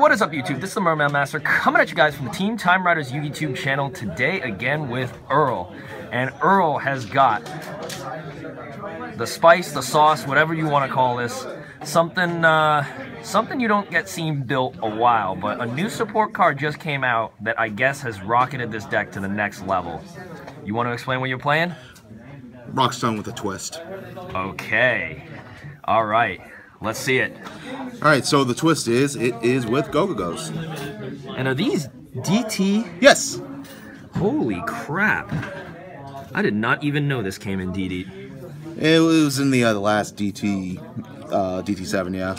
What is up, YouTube? This is the Merman Master coming at you guys from the Team Time Riders YouTube channel today again with Earl. And Earl has got the spice, the sauce, whatever you want to call this. Something you don't get seen built a while, but a new support card just came out that I guess has rocketed this deck to the next level. You want to explain what you're playing? Rockstone with a twist. Okay. All right. Let's see it. Alright, so the twist is, it is with GOGOGOs. And are these DT? Yes! Holy crap. I did not even know this came in DT. It was in the last DT7, yeah.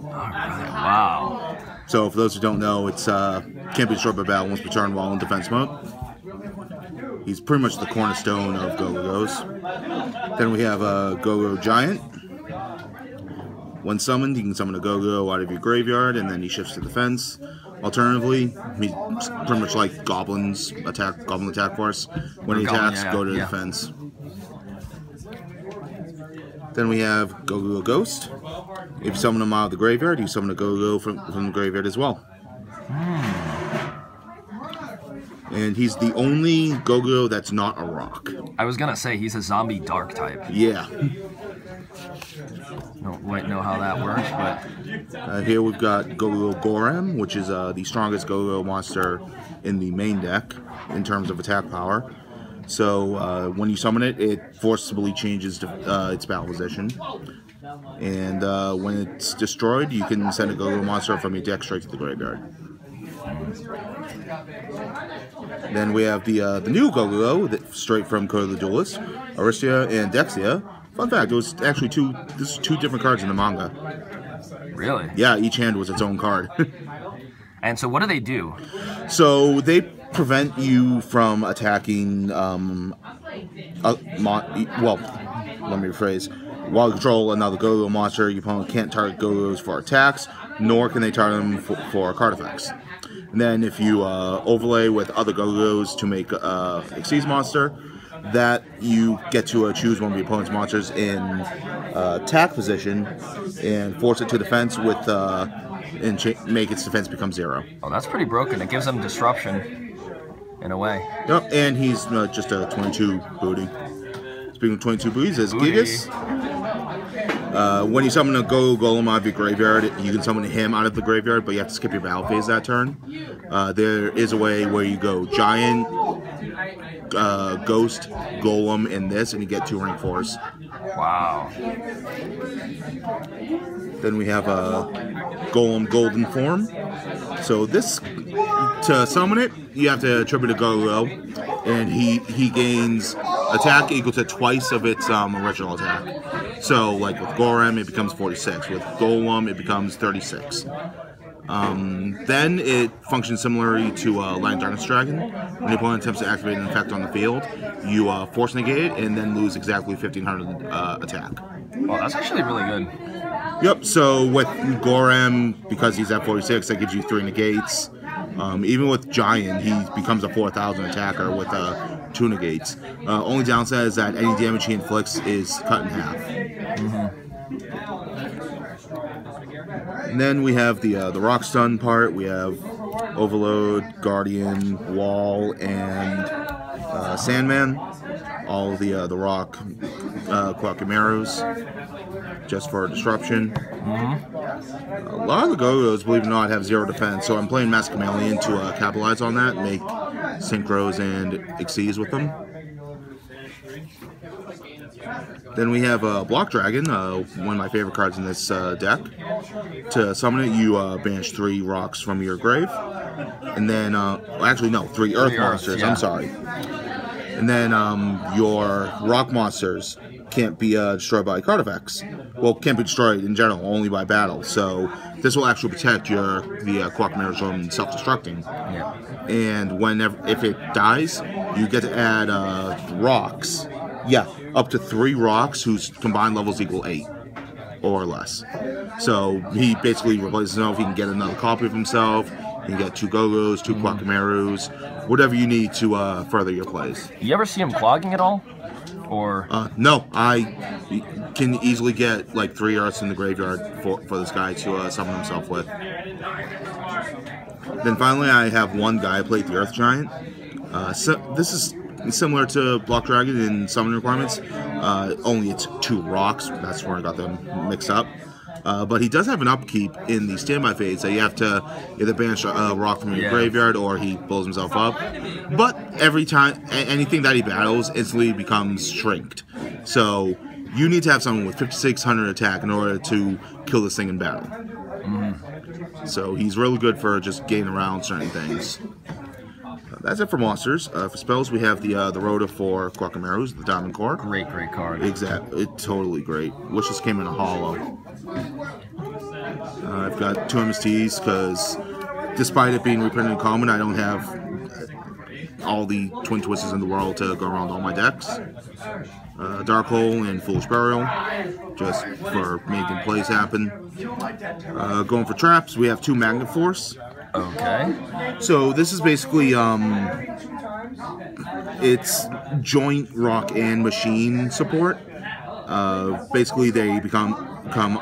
Alright, wow. So for those who don't know, it's can't be destroyed by battle once per turn while in defense mode. He's pretty much the cornerstone of GOGOGOs. Then we have a GOGO Giant. When summoned, you can summon a GOGO out of your graveyard, and then he shifts to defense. Alternatively, he's pretty much like Goblin Attack Force. When he attacks, go to defense. Then we have GOGOGO Ghost. If you summon him out of the graveyard, you summon a GOGO from the graveyard as well. And he's the only GOGO that's not a rock. I was gonna say he's a zombie dark type. Yeah. Don't quite know how that works, but here we've got GOGOGO Gorem, which is the strongest GOGO monster in the main deck in terms of attack power. So when you summon it, it forcibly changes its battle position. And when it's destroyed, you can send a GOGO monster from your deck straight to the graveyard. Then we have the new GOGOGO, straight from Code of the Duelist, Aristia and Dexia. Fun fact, it was actually two different cards in the manga. Really? Yeah, each hand was its own card. And so what do they do? So they prevent you from attacking, well, let me rephrase. While you control another GOGO monster, your opponent can't target GOGOs for attacks, nor can they target them for card effects. And then if you overlay with other GOGOs to make Xyz monster, that you get to choose one of the opponent's monsters in attack position and force it to defense with and make its defense become 0. Oh, that's pretty broken. It gives them disruption in a way. Yep, and he's just a 22 booty. Speaking of 22 booties, there's Gigas. When you summon a GOGO Golem out of your graveyard, you can summon him out of the graveyard, but you have to skip your battle phase that turn. There is a way where you go Giant, Ghost, Golem in this, and you get 2 rank 4s. Wow. Then we have a Golem Golden Form. So this, to summon it, you have to attribute a GOGO, and he gains attack equal to twice of its original attack. So, like with Gorem, it becomes 46. With Golem, it becomes 36. Then it functions similarly to Lion Darkness Dragon. When the opponent attempts to activate an effect on the field, you force negate it and then lose exactly 1500 attack. Oh, that's actually really good. Yep, so with Gorem, because he's at 46, that gives you 3 negates. Even with Giant, he becomes a 4000 attacker with 2 negates. Only downside is that any damage he inflicts is cut in half. And then we have the rock stun part. We have Overload, Guardian, Wall, and Sandman. All of the rock Quackameros, just for disruption. A lot of the GOGOs, believe it or not, have 0 defense, so I'm playing Mass Chameleon to capitalize on that, make Synchros and Xyz with them. Then we have Block Dragon, one of my favorite cards in this deck. To summon it, you banish 3 rocks from your grave. And then, actually no, 3 earth monsters, yeah. I'm sorry. And then your rock monsters can't be destroyed by card effects. Well, can't be destroyed in general, only by battle. So this will actually protect the Quackameros from self-destructing. Yeah. And if it dies, you get to add rocks. Yeah, up to 3 rocks whose combined levels equal 8 or less. So he basically replaces himself. He can get another copy of himself. You can get 2 GOGOs, 2 Quackameros, whatever you need to further your plays. You ever see him clogging at all? Or no, I can easily get like 3 Earths in the graveyard for this guy to summon himself with. Then finally, I have one guy plate, the Earth Giant. So this is similar to Block Dragon in summon requirements, only it's 2 rocks. That's where I got them mixed up. But he does have an upkeep in the standby phase that you have to either banish a rock from your graveyard or he blows himself up. But every time, anything that he battles instantly becomes shrinked. So you need to have someone with 5,600 attack in order to kill this thing in battle. So he's really good for just getting around certain things. That's it for monsters. For spells, we have the Rhoda for Quackamarus, the Diamond Core. Great card. Exactly, totally great. Wish this came in a holo. I've got 2 MSTs because despite it being reprinted in common, I don't have all the Twin Twisters in the world to go around all my decks. Dark Hole and Foolish Burial, just for making plays happen. Going for traps, we have 2 Magnet Force. Okay. So this is basically it's joint rock and machine support. Basically, they become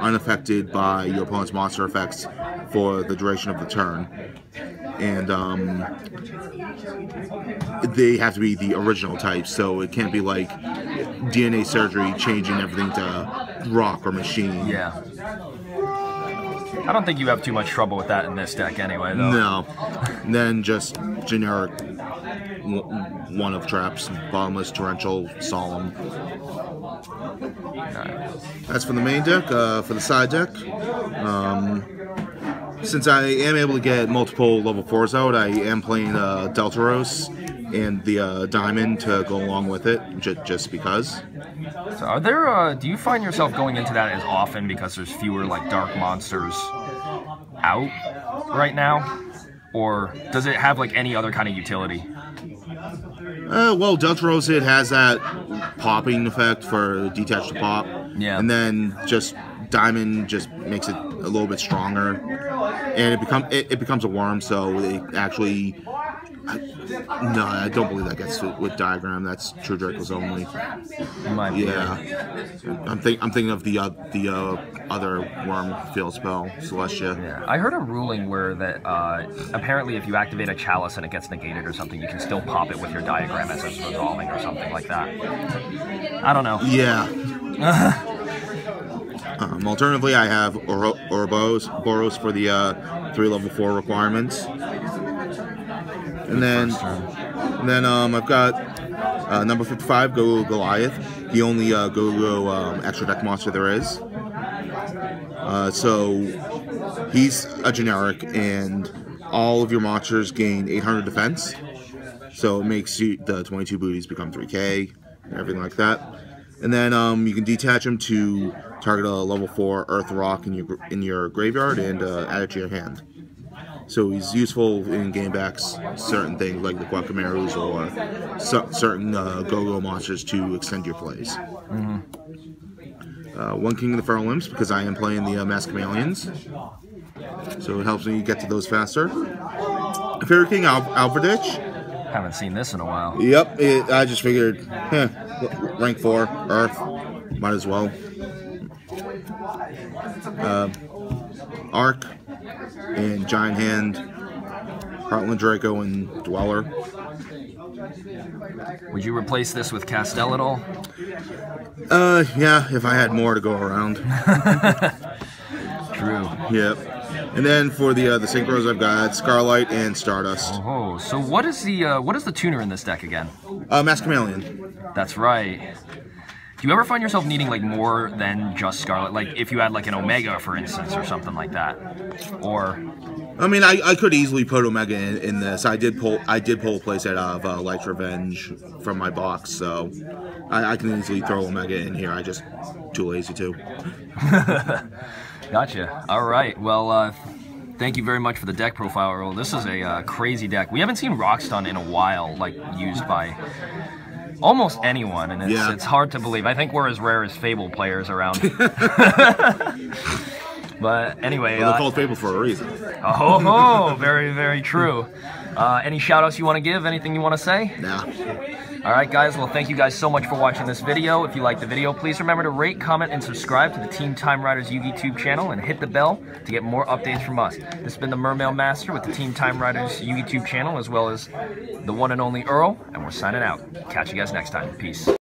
unaffected by your opponent's monster effects for the duration of the turn, and they have to be the original type. So it can't be like DNA surgery changing everything to rock or machine. Yeah. I don't think you have too much trouble with that in this deck anyway, though. No. And then just generic one of traps, Bottomless, Torrential, Solemn. That's for the main deck. For the side deck, since I am able to get multiple level 4s out, I am playing Deltaros and the Diamond to go along with it, just because. So are there, do you find yourself going into that as often because there's fewer, like, dark monsters out right now? Or does it have, like, any other kind of utility? Well, Deltaros, it has that popping effect for detach to pop. Yeah. And then just Diamond just makes it a little bit stronger. And it becomes a worm, so it actually... No, I don't believe that gets with Diagram. That's True Dracos only. Yeah, I'm thinking of the other worm field spell, Celestia. Yeah, I heard a ruling where that apparently if you activate a Chalice and it gets negated or something, you can still pop it with your Diagram as it's resolving or something like that. I don't know. Yeah. Alternatively, I have Boros for the 3 level 4 requirements. And then I've got number 55, GOGOGO Goliath, the only GOGOGO extra deck monster there is. So he's a generic, and all of your monsters gain 800 defense. So it makes the 22 booties become 3k, and everything like that. And then you can detach him to target a level 4 Earth Rock in your graveyard and add it to your hand. So he's useful in game backs, certain things like the Quackamarus or certain GOGO monsters to extend your plays. One King of the Feral Imps, because I am playing the Mask Chameleons. So it helps me get to those faster. Fairy King Alverditch. Haven't seen this in a while. Yep, I just figured, rank 4, Earth, might as well. Arc and Giant Hand, Heartland Draco, and Dweller. Would you replace this with Castell at all? Yeah, if I had more to go around. True. Yep. And then for the synchros, I've got Scarlight and Stardust. Oh, so what is the tuner in this deck again? Mask Chameleon. That's right. Do you ever find yourself needing like more than just Scarlet? Like if you had like an Omega, for instance, or something like that, or? I mean, I could easily put Omega in this. I did pull a playset out of Light's Revenge from my box, so I can easily throw Omega in here. I just too lazy to. Gotcha. All right. Well, thank you very much for the deck profile, Earl. This is a crazy deck. We haven't seen Rockstun in a while, like used by almost anyone, and it's hard to believe. I think we're as rare as Fable players around. But anyway, well, they're called Fable for a reason. Oh, very, very true. Any shout-outs you want to give? Anything you want to say? Nah. All right, guys. Well, thank you guys so much for watching this video. If you liked the video, please remember to rate, comment, and subscribe to the Team Time Riders Yu-Gi YouTube channel and hit the bell to get more updates from us. This has been the Mermail Master with the Team Time Riders Yu-Gi YouTube channel, as well as the one and only Earl, and we're signing out. Catch you guys next time. Peace.